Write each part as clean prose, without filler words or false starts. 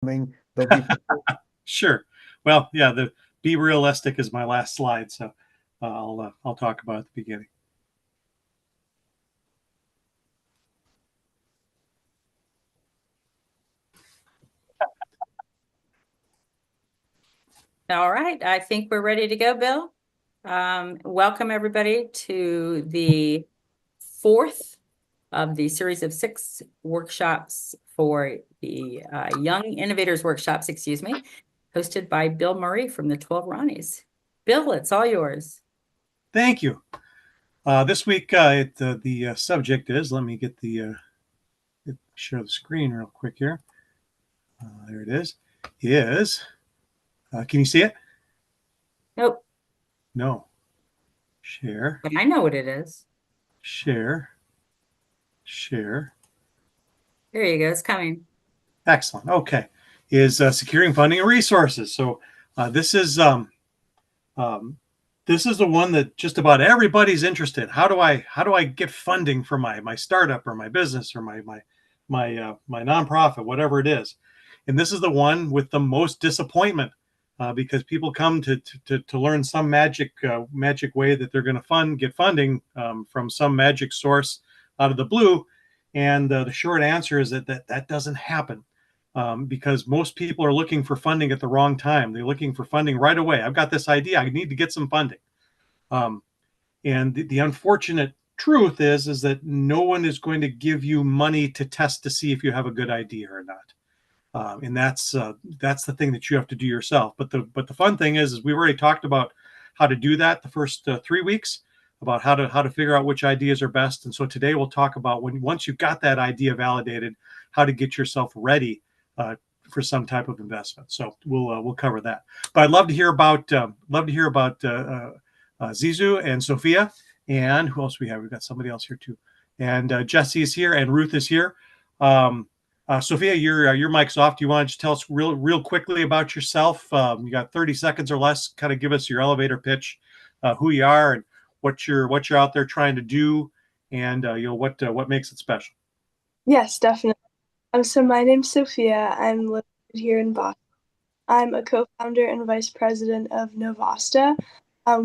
coming. There'll be Sure. Well, yeah, the be realistic is my last slide, so I'll talk about it at the beginning. All right, I think we're ready to go, Bill. Welcome everybody to the fourth of the series of 6 workshops for the Young Innovators Workshops, excuse me, hosted by Bill Murray from the 12 Ronnies. Bill, it's all yours. Thank you. This week, the subject is, let me get share the screen real quick here. There it is, can you see it? Nope. No. Share. But I know what it is. Share. There you go, it's coming. Excellent. Okay. Is securing funding and resources. So this is the one that just about everybody's interested. How do I get funding for my startup or my business or my nonprofit, whatever it is? And this is the one with the most disappointment because people come to learn some magic way that they're going to get funding from some magic source out of the blue. And the short answer is that doesn't happen. Because most people are looking for funding at the wrong time. They're looking for funding right away. I've got this idea. I need to get some funding. And the unfortunate truth is that no one is going to give you money to test to see if you have a good idea or not. And that's the thing that you have to do yourself. But the fun thing is we've already talked about how to do that the first 3 weeks, about how to figure out which ideas are best. And so today we'll talk about once you've got that idea validated, how to get yourself ready for some type of investment. So we'll cover that. But I'd love to hear about Zizou and Sophia, and who else we have? We've got somebody else here too. And Jesse is here, and Ruth is here. Sophia, your mic's off. Do you want to just tell us real quickly about yourself? You got 30 seconds or less. Kind of give us your elevator pitch, who you are, and what you're out there trying to do, and what makes it special. Yes, definitely. So my name's Sophia. I'm located here in Boston. I'm a co-founder and vice president of Novasta.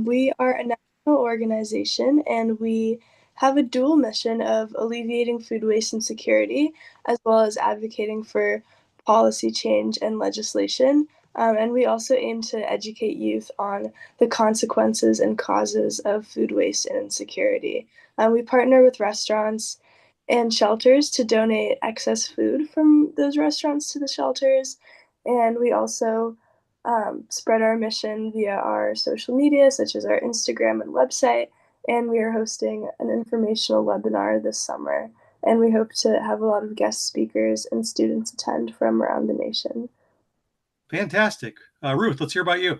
We are a national organization, and we have a dual mission of alleviating food waste and security, as well as advocating for policy change and legislation. And we also aim to educate youth on the consequences and causes of food waste and insecurity. We partner with restaurants and shelters to donate excess food from those restaurants to the shelters. And we also spread our mission via our social media, such as our Instagram and website. And we are hosting an informational webinar this summer. And we hope to have a lot of guest speakers and students attend from around the nation. Fantastic. Ruth, let's hear about you.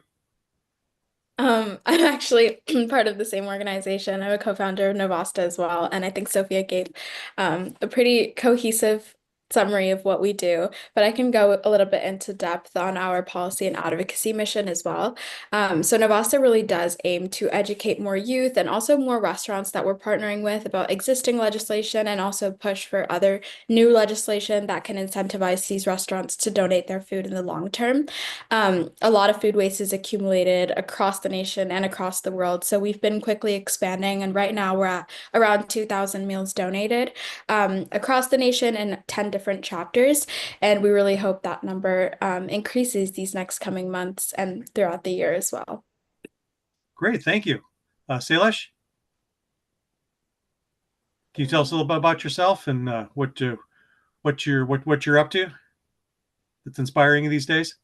I'm actually part of the same organization. I'm a co-founder of Novasta as well, and I think Sophia gave a pretty cohesive summary of what we do, but I can go a little bit into depth on our policy and advocacy mission as well. So Novasta really does aim to educate more youth and also more restaurants that we're partnering with about existing legislation, and also push for other new legislation that can incentivize these restaurants to donate their food in the long term. A lot of food waste is accumulated across the nation and across the world, so we've been quickly expanding, and right now we're at around 2,000 meals donated across the nation in 10 different chapters, and we really hope that number increases these next coming months and throughout the year as well. Great, thank you. Sailesh, can you tell us a little bit about yourself and what you're up to that's inspiring these days?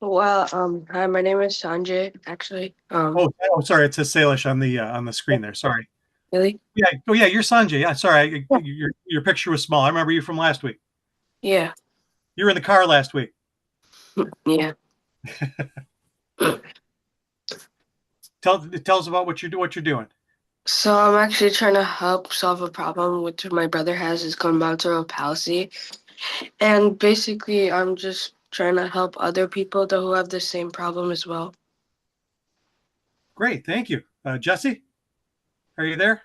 Well, hi, my name is Sanjay, actually. Oh, sorry, it says Salish on the screen there. Sorry. Really? Yeah. Oh, yeah, you're Sanjay. Yeah, sorry. Your picture was small. I remember you from last week. Yeah. You were in the car last week. Yeah. Tell us about what you're doing. So I'm actually trying to help solve a problem which my brother has, is called cerebral palsy. And basically, I'm just trying to help other people who have the same problem as well. Great, thank you. Jesse, are you there?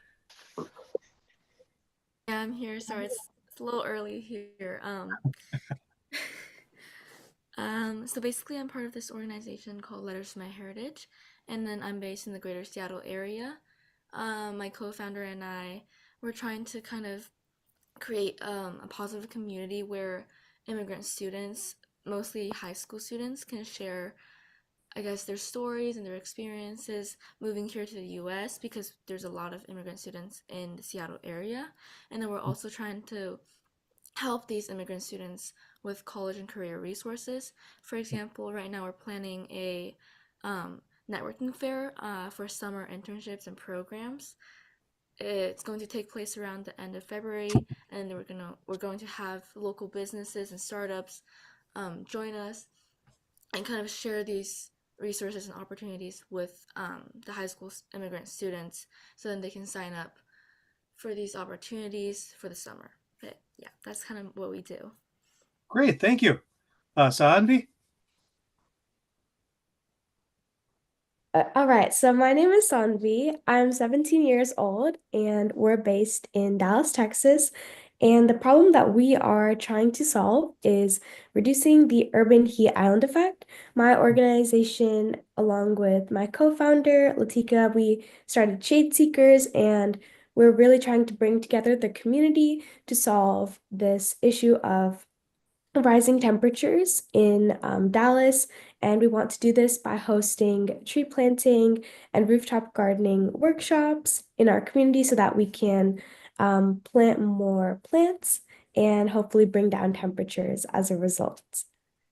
Yeah, I'm here. Sorry, it's a little early here. So basically, I'm part of this organization called Letters to My Heritage, and then I'm based in the greater Seattle area. My co-founder and I were trying to kind of create a positive community where immigrant students, mostly high school students, can share, I guess, their stories and their experiences moving here to the US because there's a lot of immigrant students in the Seattle area. And then we're also trying to help these immigrant students with college and career resources. For example, right now we're planning a networking fair for summer internships and programs. It's going to take place around the end of February, and we're going to have local businesses and startups join us and kind of share these resources and opportunities with the high school immigrant students, so then they can sign up for these opportunities for the summer. But yeah, that's kind of what we do. Great, thank you. Saanvi? All right, so my name is Sanvi. I'm 17 years old, and we're based in Dallas, Texas. And the problem that we are trying to solve is reducing the urban heat island effect. My organization, along with my co-founder, Latika, we started Shade Seekers, and we're really trying to bring together the community to solve this issue of rising temperatures in Dallas, and we want to do this by hosting tree planting and rooftop gardening workshops in our community so that we can plant more plants and hopefully bring down temperatures as a result.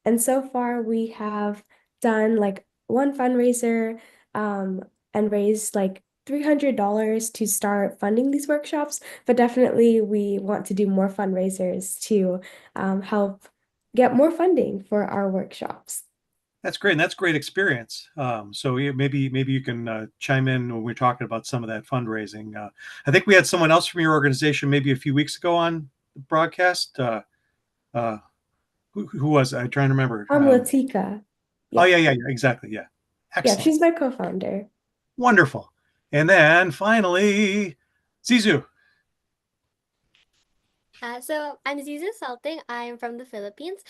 And so far, we have done like one fundraiser and raised like $300 to start funding these workshops, but definitely we want to do more fundraisers to help get more funding for our workshops. That's great, and that's great experience. So maybe you can chime in when we're talking about some of that fundraising. I think we had someone else from your organization maybe a few weeks ago on the broadcast. Who was it? I'm trying to remember. Latika. Oh, yeah, exactly. Yeah. Yeah, Excellent. she's my co-founder. Wonderful. And then finally, Zizu. So I'm Zizu Salting. I'm from the Philippines,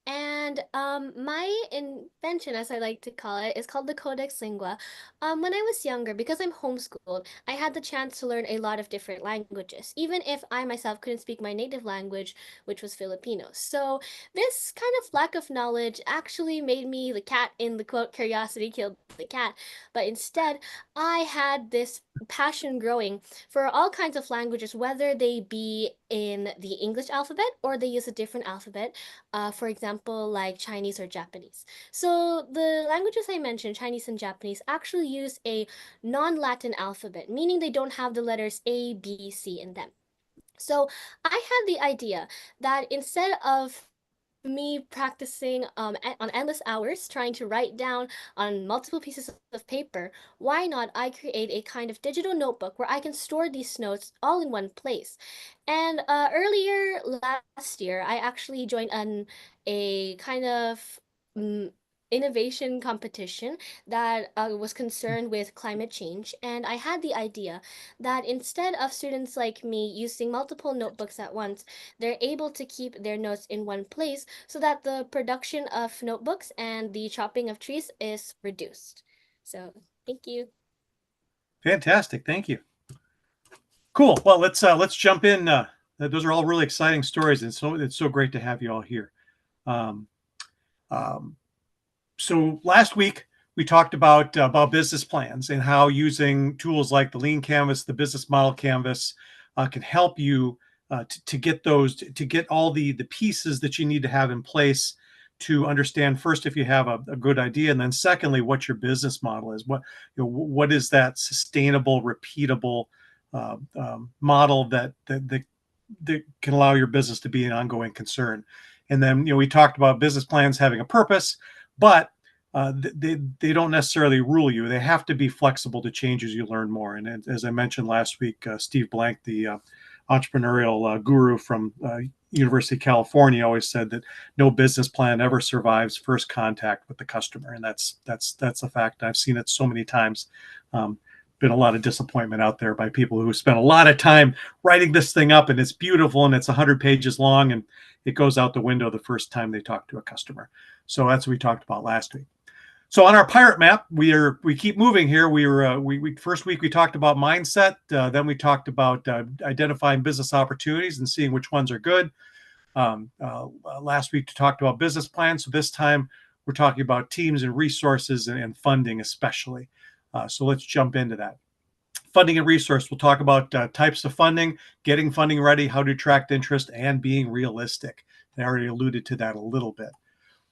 and my invention, as I like to call it, is called the Codex Lingua. When I was younger, because I'm homeschooled, I had the chance to learn a lot of different languages, even if I myself couldn't speak my native language, which was Filipino. So this kind of lack of knowledge actually made me the cat in the quote, "Curiosity killed the cat." But instead, I had this passion growing for all kinds of languages, whether they be in the English alphabet or they use a different alphabet, for example, like Chinese or Japanese. So the languages I mentioned, Chinese and Japanese, actually use a non-Latin alphabet, meaning they don't have the letters A, B, C in them. So I had the idea that instead of me practicing on endless hours trying to write down on multiple pieces of paper, why not I create a kind of digital notebook where I can store these notes all in one place? And earlier last year, I actually joined a kind of mm, innovation competition that was concerned with climate change. And I had the idea that instead of students like me using multiple notebooks at once, they're able to keep their notes in one place so that the production of notebooks and the chopping of trees is reduced. So thank you. Fantastic. Thank you. Cool. Well, let's jump in. Those are all really exciting stories, and so it's so great to have you all here. Um, um, so last week we talked about business plans and how using tools like the Lean Canvas, the Business Model Canvas, can help you to get to get all the pieces that you need to have in place to understand first if you have a good idea, and then secondly what your business model is. What is that sustainable, repeatable model that can allow your business to be an ongoing concern. And then we talked about business plans having a purpose, but they don't necessarily rule you. They have to be flexible to change as you learn more. And as I mentioned last week, Steve Blank, the entrepreneurial guru from University of California, always said that no business plan ever survives first contact with the customer, and that's a fact. I've seen it so many times. been a lot of disappointment out there by people who spent a lot of time writing this thing up, and it's beautiful and it's 100 pages long, and it goes out the window the first time they talk to a customer. So that's what we talked about last week. So on our pirate map, we keep moving here. We first week we talked about mindset. Then we talked about identifying business opportunities and seeing which ones are good. Last week we talked about business plans. So this time we're talking about teams and resources and funding, especially. So let's jump into that. Funding and resource. We'll talk about types of funding, getting funding ready, how to attract interest, and being realistic. I already alluded to that a little bit.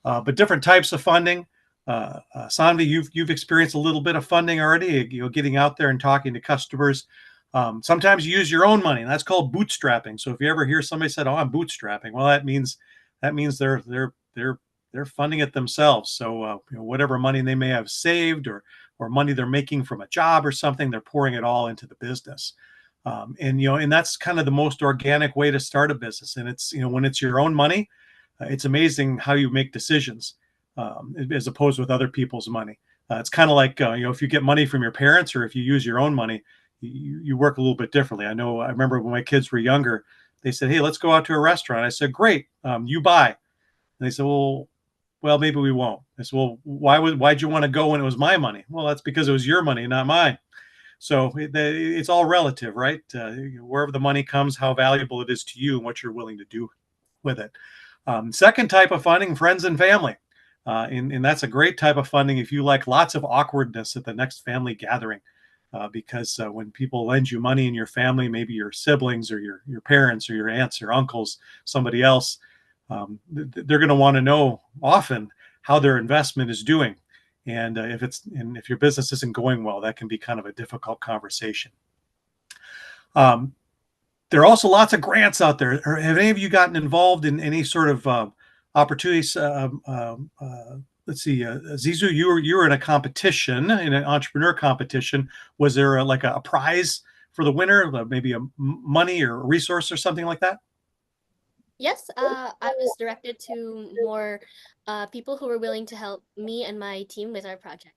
But different types of funding. Sanvi, you've experienced a little bit of funding already. Getting out there and talking to customers. Sometimes you use your own money, and that's called bootstrapping. So if you ever hear somebody said, "Oh, I'm bootstrapping," well, that means they're funding it themselves. So whatever money they may have saved or money they're making from a job or something, they're pouring it all into the business. And that's kind of the most organic way to start a business. And it's when it's your own money, it's amazing how you make decisions as opposed with other people's money. It's kind of like if you get money from your parents or if you use your own money, you work a little bit differently. I remember when my kids were younger, they said, "Hey, let's go out to a restaurant." I said, "Great, you buy." And they said, "Well, maybe we won't." I said, "Well, why'd you want to go when it was my money?" "Well, that's because it was your money, not mine." So it's all relative, right? Wherever the money comes, how valuable it is to you and what you're willing to do with it. Second type of funding, friends and family. And that's a great type of funding if you like lots of awkwardness at the next family gathering. Because when people lend you money in your family, maybe your siblings or your parents or your aunts or uncles, somebody else, they're going to want to know often how their investment is doing. And if your business isn't going well, that can be kind of a difficult conversation. There are also lots of grants out there. Have any of you gotten involved in any sort of opportunities? Let's see, Zizu, you were in a competition, in an entrepreneur competition. Was there like a prize for the winner, maybe money or a resource or something like that? Yes, I was directed to more people who were willing to help me and my team with our project.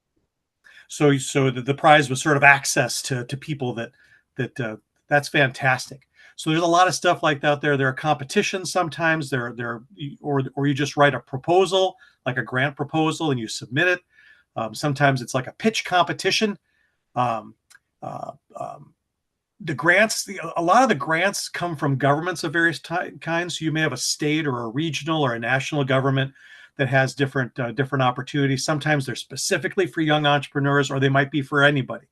So the prize was sort of access to people that's fantastic. So there's a lot of stuff like that out there. There are competitions sometimes. Or you just write a proposal, like a grant proposal, and you submit it. Sometimes it's like a pitch competition. The grants, a lot of the grants come from governments of various kinds. So you may have a state or a regional or a national government that has different opportunities. Sometimes they're specifically for young entrepreneurs, or they might be for anybody.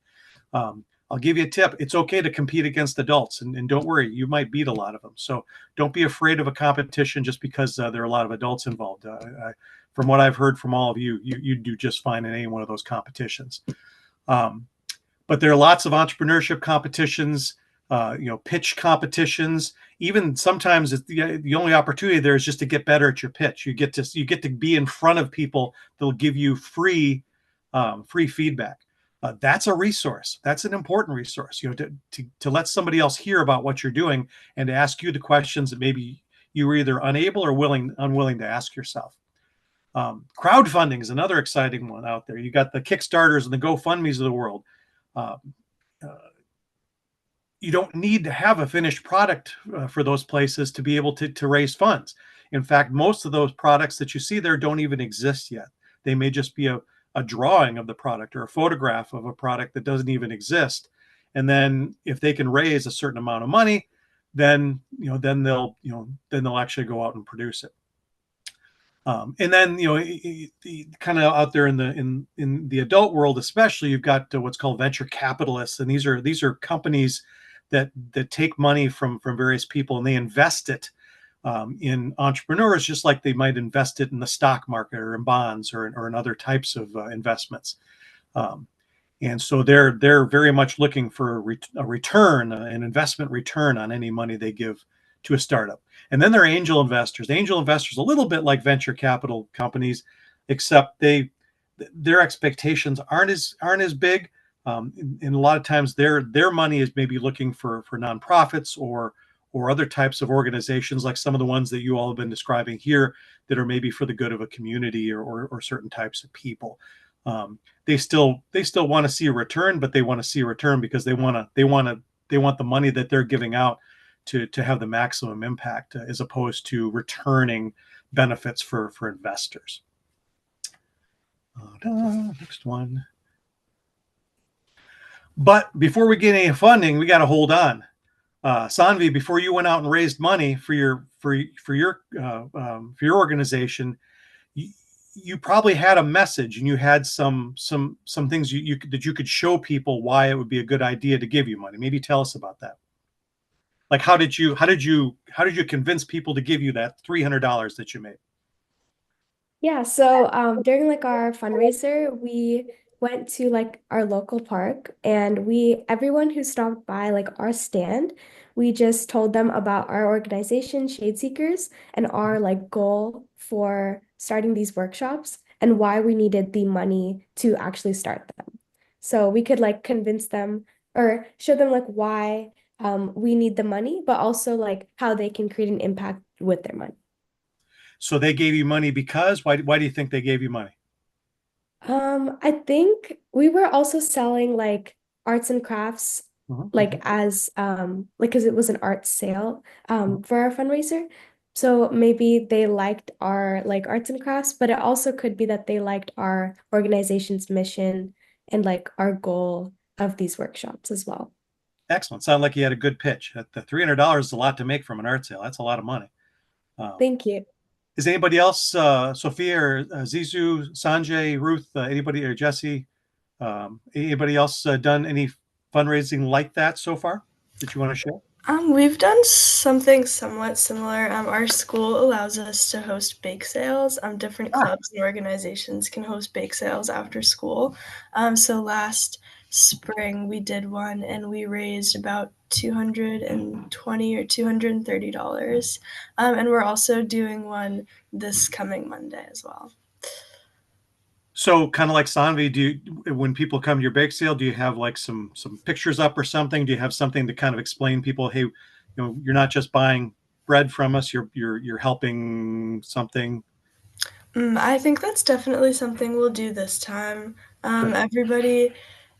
I'll give you a tip. It's okay to compete against adults, and don't worry, you might beat a lot of them. So don't be afraid of a competition just because there are a lot of adults involved. From what I've heard from all of you, you do just fine in any one of those competitions. But there are lots of entrepreneurship competitions, pitch competitions. Even sometimes the only opportunity there is just to get better at your pitch. You get to be in front of people that'll give you free feedback. That's a resource. That's an important resource. To let somebody else hear about what you're doing and to ask you the questions that maybe you were either unable or unwilling to ask yourself. Crowdfunding is another exciting one out there. You got the Kickstarters and the GoFundMe's of the world. You don't need to have a finished product for those places to be able to raise funds. In fact, most of those products that you see there don't even exist yet. They may just be a drawing of the product or a photograph of a product that doesn't even exist. And then if they can raise a certain amount of money, then they'll actually go out and produce it. And then kind of out there in the adult world, especially, you've got what's called venture capitalists, and these are companies that take money from various people and they invest it in entrepreneurs, just like they might invest it in the stock market or in bonds or in other types of investments. And so they're very much looking for a return, an investment return on any money they give to a startup. And then there are angel investors. Angel investors, a little bit like venture capital companies, except their expectations aren't as big. And a lot of times their money is maybe looking for nonprofits or other types of organizations, like some of the ones that you all have been describing here, that are maybe for the good of a community or certain types of people. They still want to see a return, but they want to see a return because they want the money that they're giving out to have the maximum impact, as opposed to returning benefits for investors. Next one. But before we get any funding, we got to hold on. Sanvi, before you went out and raised money for your organization, you probably had a message, and you had some things that you could show people why it would be a good idea to give you money. Maybe tell us about that. Like, how did you convince people to give you that $300 that you made? Yeah, so during like our fundraiser, we went to like our local park and everyone who stopped by like our stand, we just told them about our organization, Shade Seekers, and our like goal for starting these workshops and why we needed the money to actually start them. So we could like convince them or show them like why we need the money, but also like how they can create an impact with their money. So they gave you money because why do you think they gave you money? I think we were also selling like arts and crafts, like as like because it was an art sale for our fundraiser. So maybe they liked our like arts and crafts, but it also could be that they liked our organization's mission and like our goal of these workshops as well. Excellent. Sound like you had a good pitch. The $300 is a lot to make from an art sale. That's a lot of money. Thank you. Is anybody else, Sophia or Zizu, Sanjay, Ruth, anybody, or Jesse, anybody else done any fundraising like that so far that you want to share? We've done something somewhat similar. Our school allows us to host bake sales. Different clubs and organizations can host bake sales after school. So last spring we did one and we raised about $220 or $230. And we're also doing one this coming Monday as well. So kind of like Sanvi, when people come to your bake sale, do you have like some pictures up or something? Do you have something to kind of explain people, hey, you're not just buying bread from us, you're helping something? I think that's definitely something we'll do this time. Everybody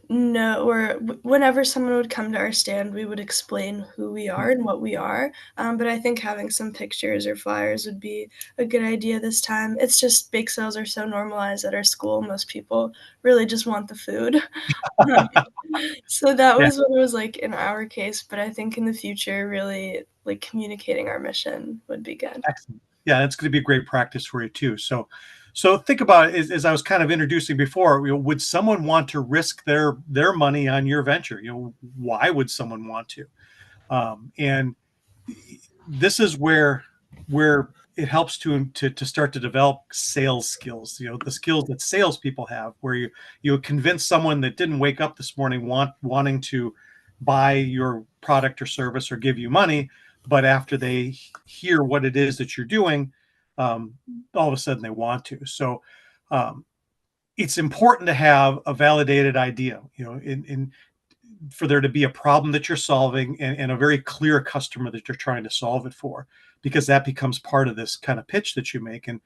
whenever someone would come to our stand, we would explain who we are and what we are. But I think having some pictures or flyers would be a good idea this time. It's just bake sales are so normalized at our school. Most people really just want the food. So that was what it was like in our case. But I think in the future, really like communicating our mission would be good. Excellent. Yeah, that's going to be a great practice for you too. So think about it, as I was kind of introducing before, would someone want to risk their money on your venture? Why would someone want to? And this is where it helps to start to develop sales skills. The skills that salespeople have, where you convince someone that didn't wake up this morning wanting to buy your product or service or give you money, but after they hear what it is that you're doing, all of a sudden they want to. So it's important to have a validated idea, for there to be a problem that you're solving and a very clear customer that you're trying to solve it for, because that becomes part of this kind of pitch that you make. And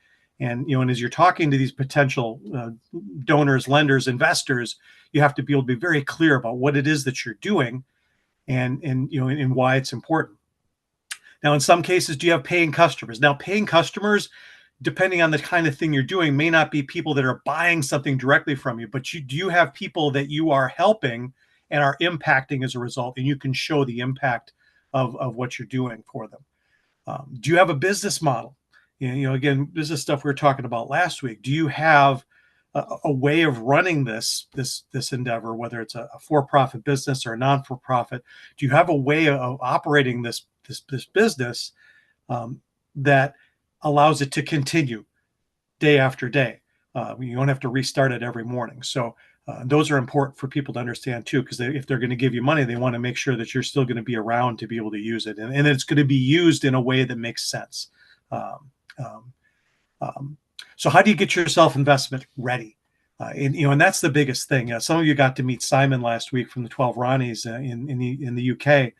as you're talking to these potential donors, lenders, investors, you have to be able to be very clear about what it is that you're doing and why it's important. Now, in some cases, do you have paying customers? Now, paying customers, depending on the kind of thing you're doing, may not be people that are buying something directly from you, but do you have people that you are helping and are impacting as a result, and you can show the impact of what you're doing for them? Do you have a business model? Again, business stuff we were talking about last week. Do you have a way of running this endeavor, whether it's a for-profit business or a non-for-profit? Do you have a way of operating this business that allows it to continue day after day? You don't have to restart it every morning. So those are important for people to understand too, because if they're going to give you money, they want to make sure that you're still going to be around to be able to use it, and it's going to be used in a way that makes sense. So how do you get your self-investment ready? And that's the biggest thing. Some of you got to meet Simon last week from the 12 Ronnies in the UK.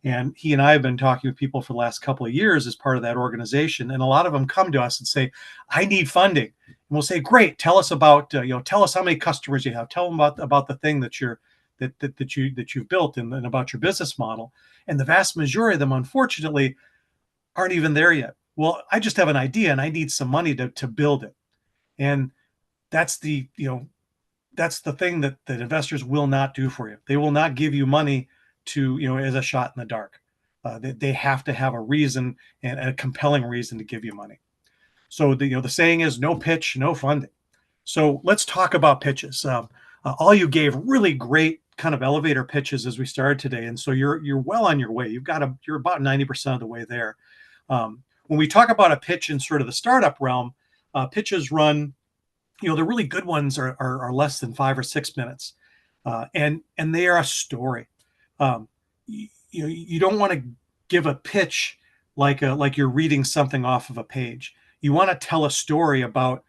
And he and I have been talking with people for the last couple of years as part of that organization. And a lot of them come to us and say, I need funding. we'll say, great, tell us about, tell us how many customers you have. Tell them about the thing that you've built and about your business model. And the vast majority of them, unfortunately, aren't even there yet. Well, I just have an idea and I need some money to build it. And that's the thing that investors will not do for you. They will not give you money as a shot in the dark. They have to have a reason, and a compelling reason, to give you money. So the saying is, no pitch, no funding. So let's talk about pitches. All you gave really great kind of elevator pitches as we started today, and so you're well on your way. You're about 90% of the way there. When we talk about a pitch in sort of the startup realm, pitches run, the really good ones are less than 5 or 6 minutes, and they are a story. You don't want to give a pitch like you're reading something off of a page. You want to tell a story about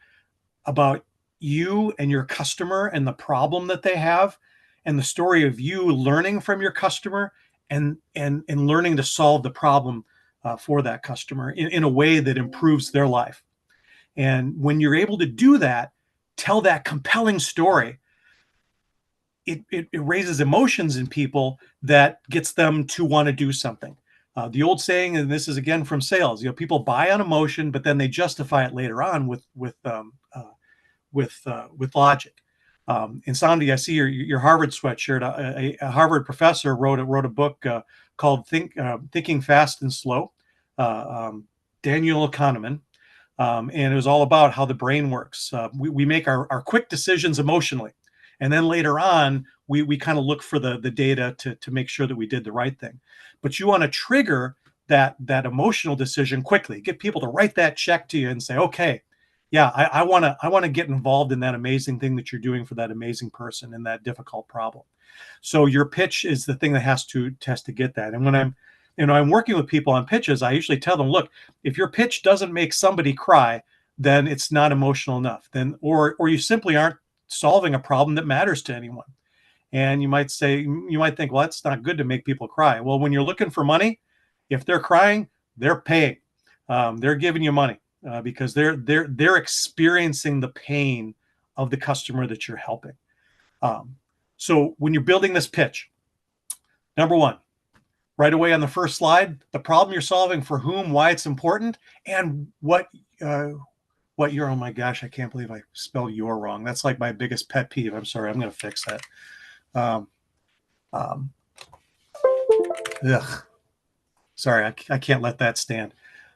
you and your customer and the problem that they have, and the story of you learning from your customer and learning to solve the problem for that customer in a way that improves their life. And when you're able to do that, tell that compelling story, it raises emotions in people that gets them to want to do something. The old saying, and this is again from sales, people buy on emotion, but then they justify it later on with logic. And Sandy, I see your Harvard sweatshirt. A Harvard professor wrote a book called Thinking Fast and Slow, Daniel Kahneman. And it was all about how the brain works. We make our quick decisions emotionally. And then later on, we kind of look for the data to make sure that we did the right thing. But you want to trigger that emotional decision quickly. Get people to write that check to you and say, okay, yeah, I want to get involved in that amazing thing that you're doing for that amazing person in that difficult problem. So your pitch is the thing that has to get that. And when I'm working with people on pitches, I usually tell them, look, if your pitch doesn't make somebody cry, then it's not emotional enough. Then or you simply aren't solving a problem that matters to anyone. And you might think, well, that's not good to make people cry. Well, when you're looking for money, if they're crying, they're paying. They're giving you money because they're experiencing the pain of the customer that you're helping. So when you're building this pitch, number one, right away on the first slide, the problem you're solving, for whom, why it's important, and what you're, oh my gosh, I can't believe I spelled your wrong. That's like my biggest pet peeve. I'm sorry, I'm going to fix that. Sorry, I can't let that stand.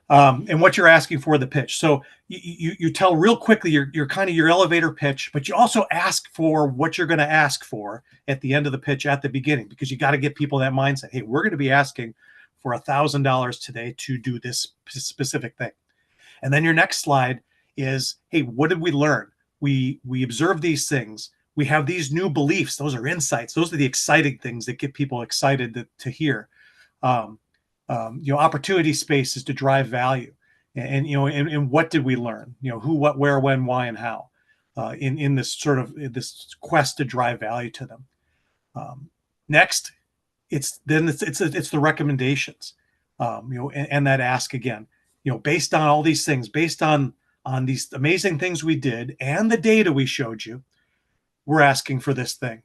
And what you're asking for the pitch. So you tell real quickly your kind of your elevator pitch, but you also ask for what you're going to ask for at the end of the pitch at the beginning, because you got to get people that mindset. Hey, we're going to be asking for $1,000 today to do this specific thing. And then your next slide is, hey, what did we learn? We observed these things. We have these new beliefs. Those are insights. Those are the exciting things that get people excited to hear. Opportunity spaces to drive value, and what did we learn? Who, what, where, when, why, and how, in this sort of this quest to drive value to them. Next, it's the recommendations, and that ask again, based on all these things, based on these amazing things we did and the data we showed you, we're asking for this thing.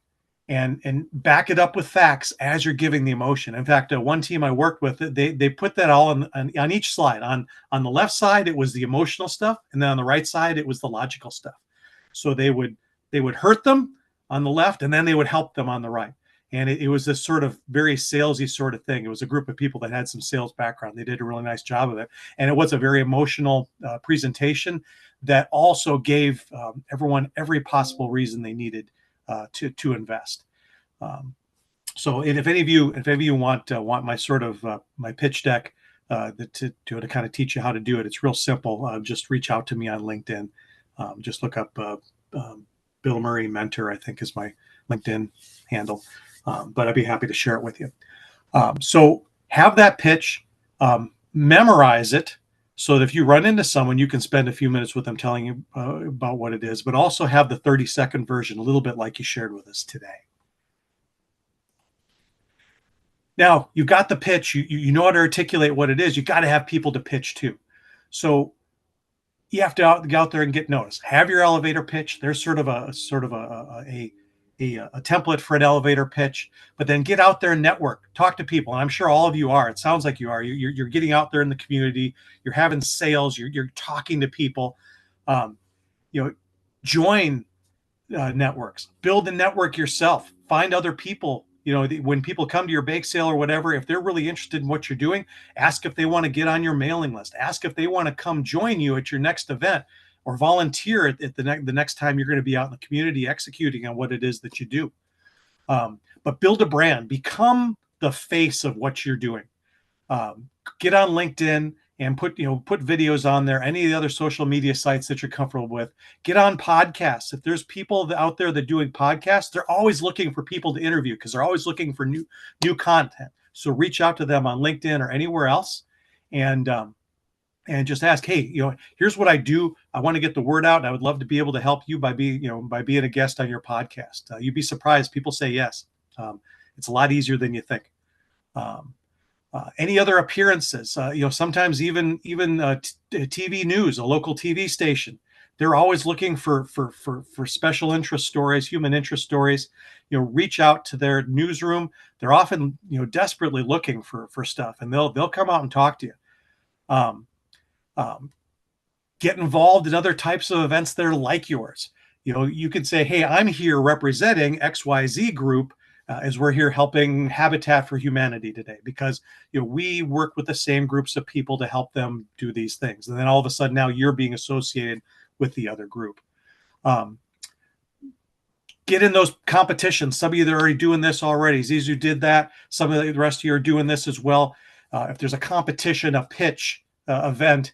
And back it up with facts as you're giving the emotion. In fact, one team I worked with, they put that all on each slide. On the left side, it was the emotional stuff, and then on the right side, it was the logical stuff. So they would hurt them on the left, and then they would help them on the right. And it was this sort of very salesy sort of thing. It was a group of people that had some sales background. They did a really nice job of it, and it was a very emotional presentation that also gave everyone every possible reason they needed to invest. So, and if any of you want my sort of my pitch deck to kind of teach you how to do it, it's real simple. Just reach out to me on LinkedIn. Just look up Bill Murray Mentor, I think is my LinkedIn handle. But I'd be happy to share it with you. So have that pitch, memorize it, so that if you run into someone, you can spend a few minutes with them telling you about what it is, but also have the 30-second version, a little bit like you shared with us today. Now, you've got the pitch, you know how to articulate what it is, you got to have people to pitch to. So you have to go out there and get noticed. Have your elevator pitch. There's sort of a template for an elevator pitch, but then get out there and network, talk to people. And I'm sure all of you are. It sounds like you are. You're getting out there in the community. You're having sales. You're talking to people. Um, join networks, build the network yourself, find other people. When people come to your bake sale or whatever, if they're really interested in what you're doing, ask if they want to get on your mailing list, ask if they want to come join you at your next event or volunteer at the next time you're going to be out in the community executing on what it is that you do. But build a brand, become the face of what you're doing. Get on LinkedIn and put videos on there, any of the other social media sites that you're comfortable with. Get on podcasts. If there's people out there that are doing podcasts, they're always looking for people to interview because they're always looking for new content. So reach out to them on LinkedIn or anywhere else, and just ask, hey, here's what I do. I want to get the word out, and I would love to be able to help you by being a guest on your podcast. You'd be surprised. People say yes. It's a lot easier than you think. Any other appearances? Sometimes even TV news, a local TV station, they're always looking for special interest stories, human interest stories. Reach out to their newsroom. They're often desperately looking for stuff, and they'll come out and talk to you. Get involved in other types of events that are like yours. You could say, hey, I'm here representing XYZ group. As we're here helping Habitat for Humanity today, because we work with the same groups of people to help them do these things, and then all of a sudden now you're being associated with the other group. Get in those competitions. Some of you that are already doing this already. Zizu did that. Some of the rest of you are doing this as well. If there's a competition, a pitch, event,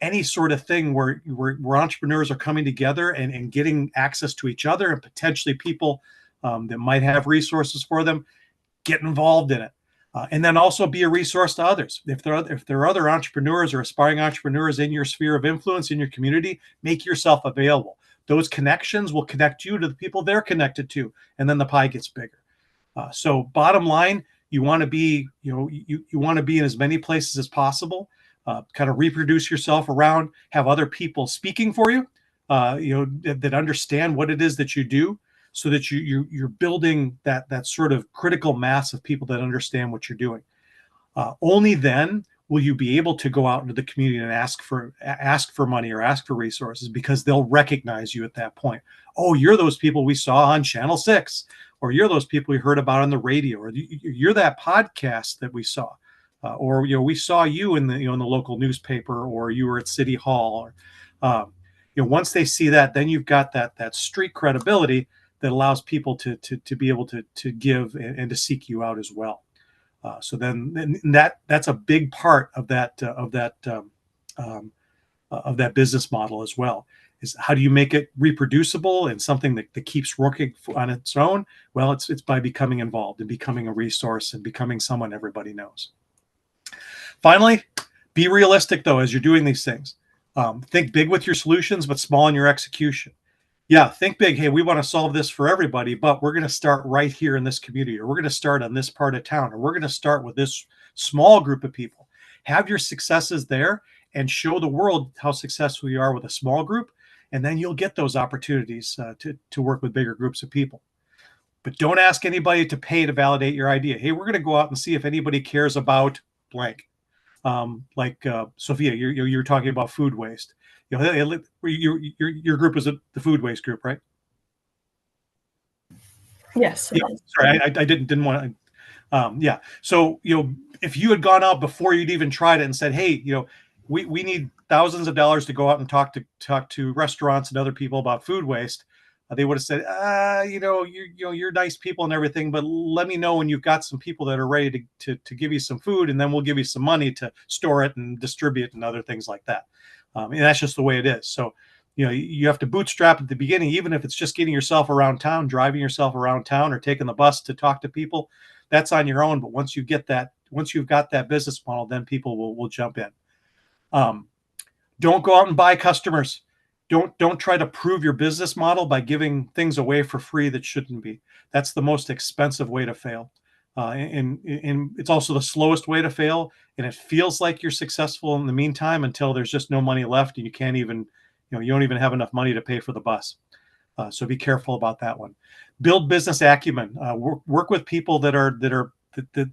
any sort of thing where entrepreneurs are coming together and getting access to each other and potentially people that might have resources for them, get involved in it. And then also be a resource to others. If there are other entrepreneurs or aspiring entrepreneurs in your sphere of influence in your community, make yourself available. Those connections will connect you to the people they're connected to, and then the pie gets bigger. So bottom line, you want to be, you want to be in as many places as possible. Kind of reproduce yourself around, have other people speaking for you, that understand what it is that you do, so that you're building that sort of critical mass of people that understand what you're doing. Only then will you be able to go out into the community and ask for money or ask for resources, because they'll recognize you at that point. Oh, you're those people we saw on Channel 6, or you're those people we heard about on the radio, or you're that podcast that we saw, or we saw you in the in the local newspaper, or you were at City Hall. Or once they see that, then you've got that street credibility that allows people to be able to give and to seek you out as well. So then that's a big part of that business model as well. Is how do you make it reproducible and something that keeps working on its own? Well, it's by becoming involved and becoming a resource and becoming someone everybody knows. Finally, be realistic though as you're doing these things. Think big with your solutions, but small in your execution. Yeah, think big. Hey, we want to solve this for everybody, but we're going to start right here in this community, or we're going to start on this part of town, or we're going to start with this small group of people. Have your successes there and show the world how successful you are with a small group, and then you'll get those opportunities to work with bigger groups of people. But don't ask anybody to pay to validate your idea. Hey, we're going to go out and see if anybody cares about blank. Like Sophia, you're talking about food waste. Your group is the food waste group, right? Yes. Yeah. Sorry, I didn't want to. Yeah. So if you had gone out before you'd even tried it and said, hey, we need thousands of dollars to go out and talk to restaurants and other people about food waste, they would have said, you're nice people and everything, but let me know when you've got some people that are ready to give you some food, and then we'll give you some money to store it and distribute and other things like that. And that's just the way it is. So, you have to bootstrap at the beginning, even if it's just getting yourself around town, driving yourself around town, or taking the bus to talk to people. That's on your own. But once you've got that business model, then people will jump in. Don't go out and buy customers. Don't try to prove your business model by giving things away for free that shouldn't be. That's the most expensive way to fail. and it's also the slowest way to fail. And it feels like you're successful in the meantime until there's just no money left, and you can't even, you don't even have enough money to pay for the bus. So be careful about that one. Build business acumen. Work with people that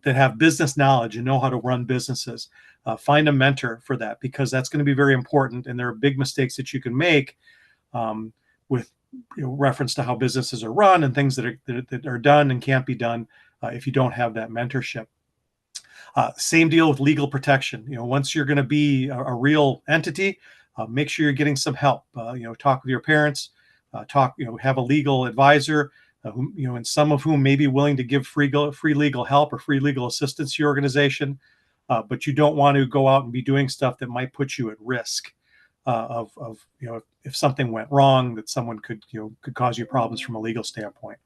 have business knowledge and know how to run businesses. Find a mentor for that, because that's going to be very important. And there are big mistakes that you can make with reference to how businesses are run and things that are done and can't be done if you don't have that mentorship. Same deal with legal protection. Once you're going to be a real entity, make sure you're getting some help. Talk with your parents. Have a legal advisor, and some of whom may be willing to give free legal help or free legal assistance to your organization. But you don't want to go out and be doing stuff that might put you at risk of if something went wrong, that someone could cause you problems from a legal standpoint.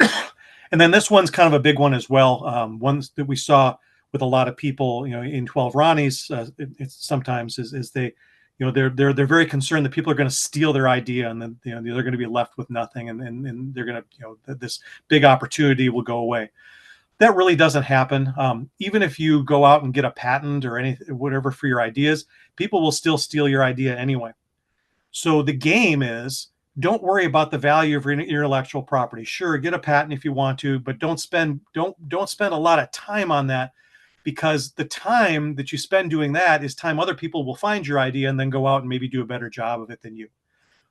And then this one's kind of a big one as well. Ones that we saw with a lot of people, in 12 Ronnies, it's sometimes is they, they're very concerned that people are going to steal their idea, and then they're going to be left with nothing, and they're going to, this big opportunity will go away. That really doesn't happen. Even if you go out and get a patent or anything, whatever for your ideas, people will still steal your idea anyway. So the game is, don't worry about the value of your intellectual property. Sure, get a patent if you want to, but don't spend a lot of time on that, because the time that you spend doing that is time other people will find your idea and then go out and maybe do a better job of it than you.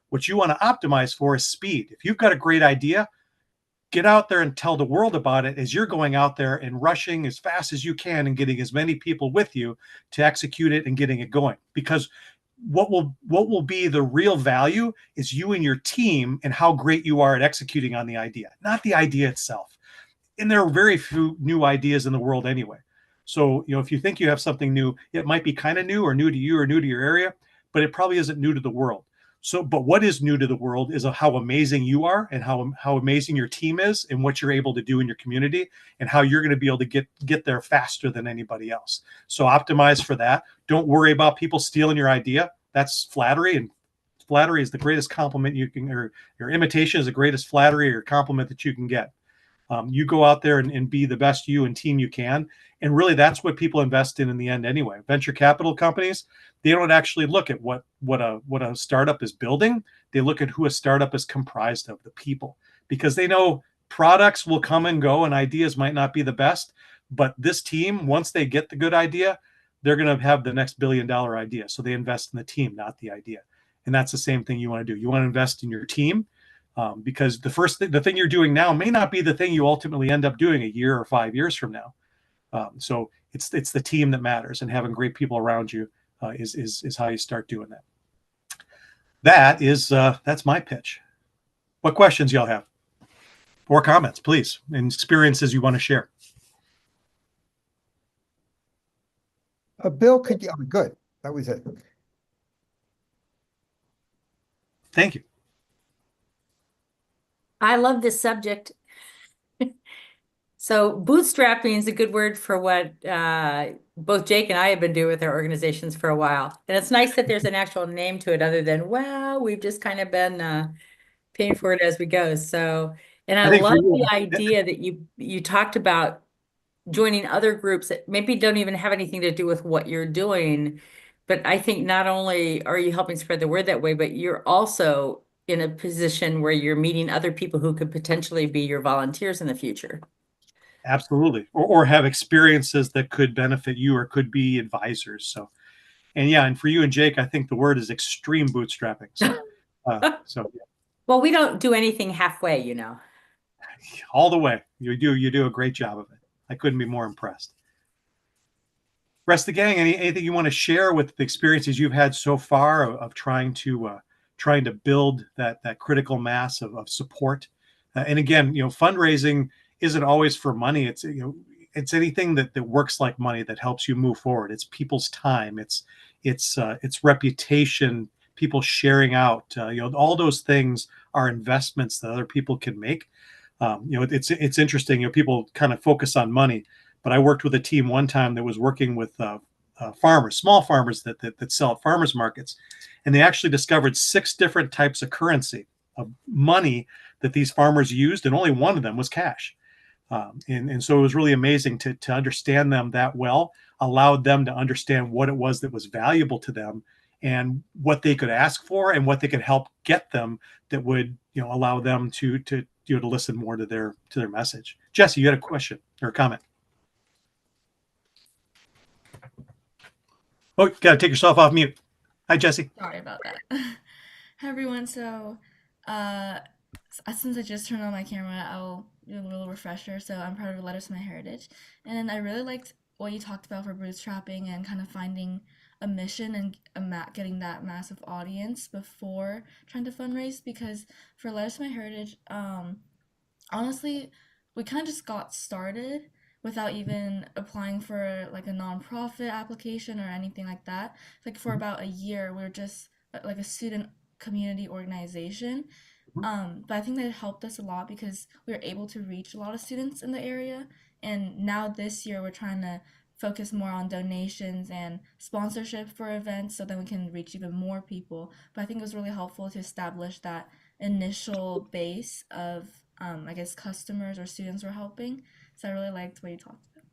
What you want to optimize for is speed. If you've got a great idea, get out there and tell the world about it as you're going out there and rushing as fast as you can and getting as many people with you to execute it and getting it going. Because what will be the real value is you and your team and how great you are at executing on the idea, not the idea itself. And there are very few new ideas in the world anyway. So, if you think you have something new, it might be kind of new or new to you or new to your area, but it probably isn't new to the world. So, but what is new to the world is how amazing you are, and how amazing your team is, and what you're able to do in your community, and how you're going to be able to get there faster than anybody else. So optimize for that. Don't worry about people stealing your idea. That's flattery, and flattery is the greatest compliment you can, or your imitation is the greatest flattery or compliment that you can get. You go out there and be the best you and team you can. And really, that's what people invest in the end anyway. Venture capital companies, they don't actually look at what a startup is building. They look at who a startup is comprised of, the people, because they know products will come and go and ideas might not be the best. But this team, once they get the good idea, they're going to have the next billion-dollar idea. So they invest in the team, not the idea. And that's the same thing you want to do. You want to invest in your team. Because the thing you're doing now may not be the thing you ultimately end up doing a year or 5 years from now. So it's the team that matters, and having great people around you is how you start doing that. That's my pitch. What questions y'all have, or comments, please, and experiences you want to share? Bill, could you? Oh, good. That was it. Thank you. I love this subject. So bootstrapping is a good word for what both Jake and I have been doing with our organizations for a while. And it's nice that there's an actual name to it, other than, wow, we've just kind of been paying for it as we go. So, and I love the idea that you talked about joining other groups that maybe don't even have anything to do with what you're doing. But I think not only are you helping spread the word that way, but you're also in a position where you're meeting other people who could potentially be your volunteers in the future. Absolutely. Or have experiences that could benefit you or could be advisors. So, and yeah, and for you and Jake, I think the word is extreme bootstrapping. So, yeah. Well, we don't do anything halfway, All the way. You do a great job of it. I couldn't be more impressed. Rest of the gang, anything you want to share with the experiences you've had so far of trying to build that critical mass of support? And again, fundraising isn't always for money. It's it's anything that works like money, that helps you move forward. It's people's time. It's reputation. People sharing out. All those things are investments that other people can make. It's interesting. People kind of focus on money, but I worked with a team one time that was working with farmers, small farmers that sell at farmers markets, and they actually discovered 6 different types of currency, of money, that these farmers used, and only one of them was cash. And so it was really amazing to understand them that well, allowed them to understand what it was that was valuable to them and what they could ask for and what they could help get them that would, allow them to listen more to their message. Jesse, you had a question or a comment? Oh, you got to take yourself off mute. Hi, Jesse. Sorry about that. Hi, everyone. So, since I just turned on my camera, I'll do a little refresher. So, I'm part of Letters to My Heritage, and I really liked what you talked about for bootstrapping and kind of finding a mission and getting that massive audience before trying to fundraise. Because for Letters to My Heritage, honestly, we kind of just got started without even applying for like a nonprofit application or anything like that. Like for about a year, we were just like a student community organization. But I think that helped us a lot because we were able to reach a lot of students in the area. And now this year, we're trying to focus more on donations and sponsorship for events so that we can reach even more people. But I think it was really helpful to establish that initial base of, I guess, customers or students we're helping. So I really liked what you talked about.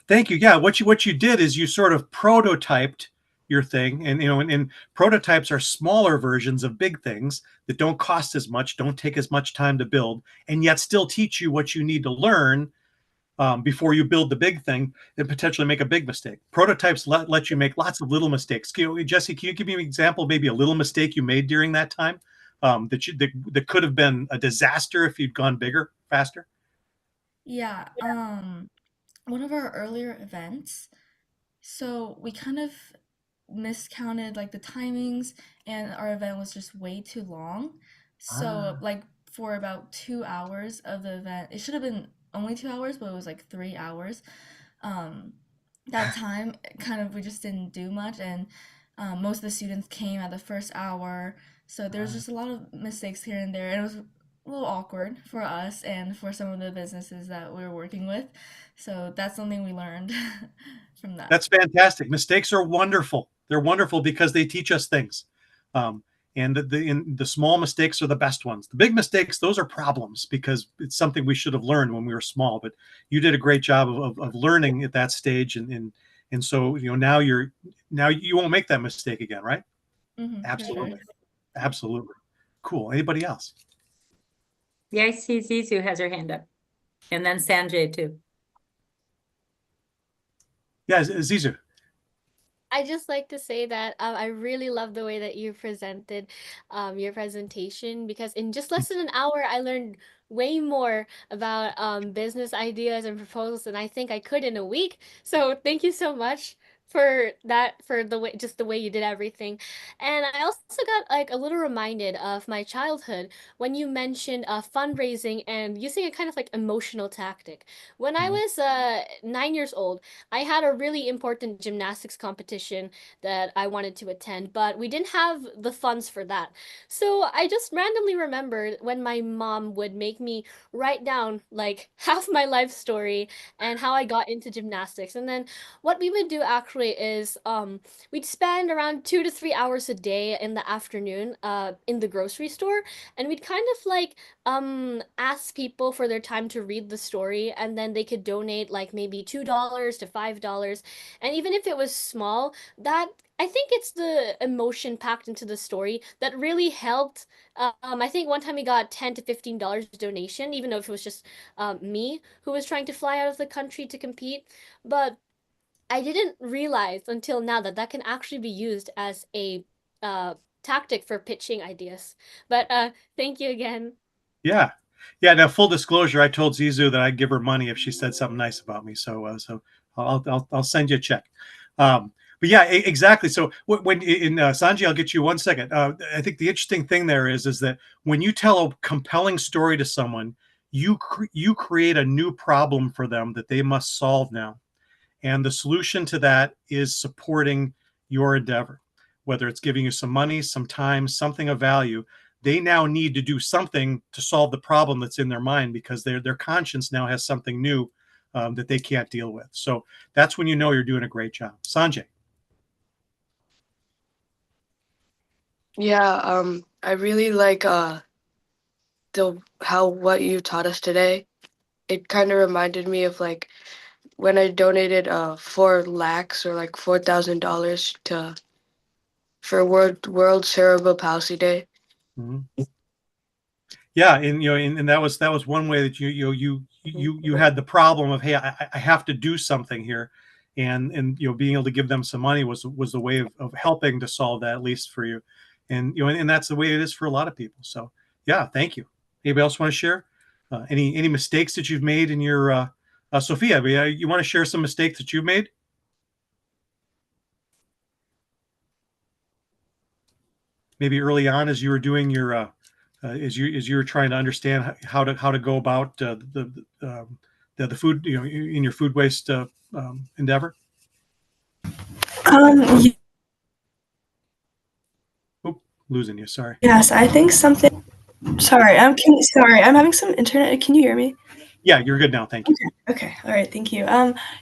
Thank you. Yeah, what you did is you sort of prototyped your thing, and and prototypes are smaller versions of big things that don't cost as much, don't take as much time to build, and yet still teach you what you need to learn before you build the big thing and potentially make a big mistake. Prototypes let you make lots of little mistakes. Jesse, can you give me an example, maybe a little mistake you made during that time that could have been a disaster if you'd gone bigger, faster? Yeah, one of our earlier events, so we kind of miscounted like the timings and our event was just way too long. So like for about 2 hours of the event, it should have been only 2 hours, but it was like 3 hours. Um, that time kind of we just didn't do much and most of the students came at the first hour. So there was just a lot of mistakes here and there. And it was a little awkward for us and for some of the businesses that we were working with. So that's something we learned from that. That's fantastic. Mistakes are wonderful. They're wonderful because they teach us things. Um, and the small mistakes are the best ones. The big mistakes, those are problems because it's something we should have learned when we were small. But you did a great job of learning at that stage, and so now you won't make that mistake again, right? For sure. Absolutely, absolutely. Cool. Anybody else? Yeah, I see Zizu has her hand up. And then Sanjay too. Yeah, Zizu. I just like to say that I really love the way that you presented your presentation because in just less than an hour, I learned way more about business ideas and proposals than I think I could in a week. So thank you so much for that, for the way, just the way you did everything. And I also got like a little reminded of my childhood when you mentioned fundraising and using a kind of like emotional tactic. When I was 9 years old, I had a really important gymnastics competition that I wanted to attend, but we didn't have the funds for that. So I just randomly remembered when my mom would make me write down like half my life story and how I got into gymnastics. And then what we would do actually is we'd spend around 2 to 3 hours a day in the afternoon in the grocery store, and we'd kind of like ask people for their time to read the story, and then they could donate like maybe $2 to $5. And even if it was small, that I think it's the emotion packed into the story that really helped. I think one time we got $10 to $15 donation, even though if it was just me who was trying to fly out of the country to compete. But I didn't realize until now that that can actually be used as a uh, tactic for pitching ideas. But thank you again. Yeah, yeah. Now, full disclosure, I told Zizu that I'd give her money if she said something nice about me. So I'll send you a check. But yeah, exactly. So when in Sanjay, I'll get you 1 second. I think the interesting thing there is that when you tell a compelling story to someone, you create a new problem for them that they must solve now. And the solution to that is supporting your endeavor, whether it's giving you some money, some time, something of value. They now need to do something to solve the problem that's in their mind because their conscience now has something new that they can't deal with. So that's when you know you're doing a great job. Sanjay. Yeah, I really like the how what you taught us today. it kind of reminded me of like when I donated 4 lakhs or like $4,000 to for World Cerebral Palsy Day. Mhm. Yeah, and that was one way that you had the problem of, hey, I have to do something here, and being able to give them some money was the way of helping to solve that, at least for you, and that's the way it is for a lot of people. So yeah, thank you. Anybody else want to share any mistakes that you've made in your Sophia? You want to share some mistakes that you've made? Maybe early on as you were doing your as you were trying to understand how to go about the food in your food waste endeavor. Y- Oop, losing you. Sorry. yes, I think something. Sorry, I'm having some internet. Can you hear me? Yeah, you're good now. Thank you. Okay. All right. Thank you.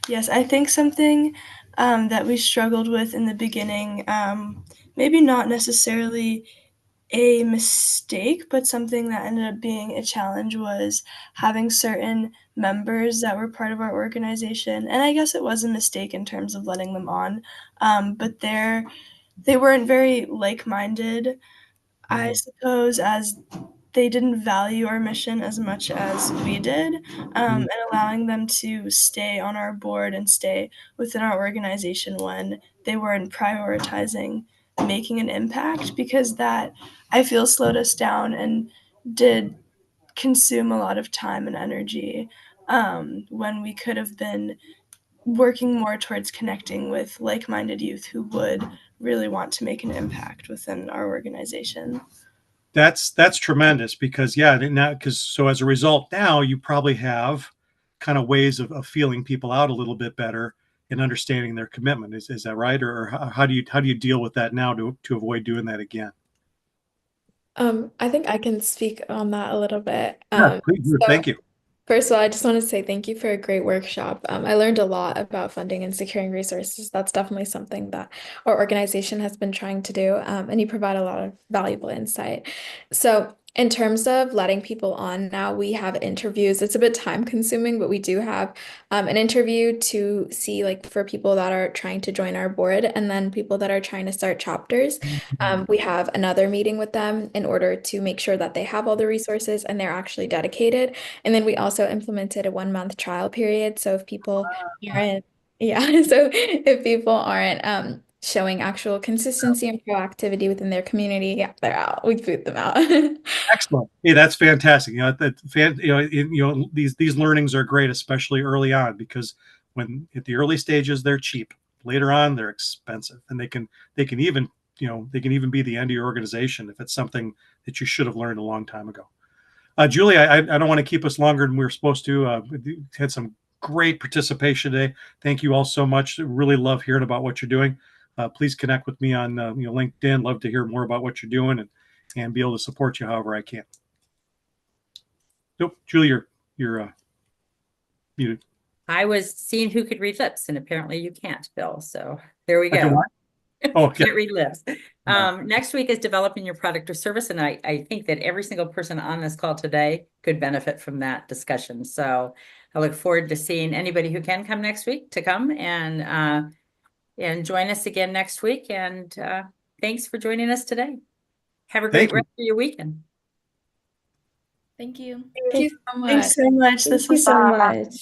Yes, I think something that we struggled with in the beginning, maybe not necessarily a mistake, but something that ended up being a challenge was having certain members that were part of our organization. And I guess it was a mistake in terms of letting them on, but they weren't very like-minded, I suppose, as they didn't value our mission as much as we did, and allowing them to stay on our board and stay within our organization when they weren't prioritizing making an impact, because that I feel slowed us down and did consume a lot of time and energy, when we could have been working more towards connecting with like-minded youth who would really want to make an impact within our organization. That's tremendous because yeah, now because so as a result now you probably have kind of ways of feeling people out a little bit better and understanding their commitment. Is that right, or how do you deal with that now to avoid doing that again? I think I can speak on that a little bit. Yeah, please do. So Thank you. first of all, I just want to say thank you for a great workshop. I learned a lot about funding and securing resources. That's definitely something that our organization has been trying to do, and you provide a lot of valuable insight. So, in terms of letting people on now, we have interviews. It's a bit time consuming, but we do have an interview to see, like, for people that are trying to join our board and then people that are trying to start chapters. We have another meeting with them in order to make sure that they have all the resources and they're actually dedicated. And then we also implemented a 1 month trial period. So if people aren't, yeah, so if people aren't showing actual consistency and proactivity within their community, yeah, they're out. We boot them out. Excellent. Hey, that's fantastic. These learnings are great, especially early on, because when at the early stages they're cheap. Later on, they're expensive, and they can even they can even be the end of your organization if it's something that you should have learned a long time ago. Julie, I don't want to keep us longer than we were supposed to. We had some great participation today. Thank you all so much. Really love hearing about what you're doing. Please connect with me on LinkedIn. Love to hear more about what you're doing and be able to support you however I can. Nope, Julie, you're muted. I was seeing who could read lips, and apparently you can't, Bill. So there we I can go. what? Oh, yeah. Can't read lips. No. Next week is developing your product or service, and I think that every single person on this call today could benefit from that discussion. So I look forward to seeing anybody who can come next week to come and join us again next week. And thanks for joining us today. Have a great Thank you. rest of your weekend. Thank you. Thank you so much. Thanks so much. Thank This you was so so much.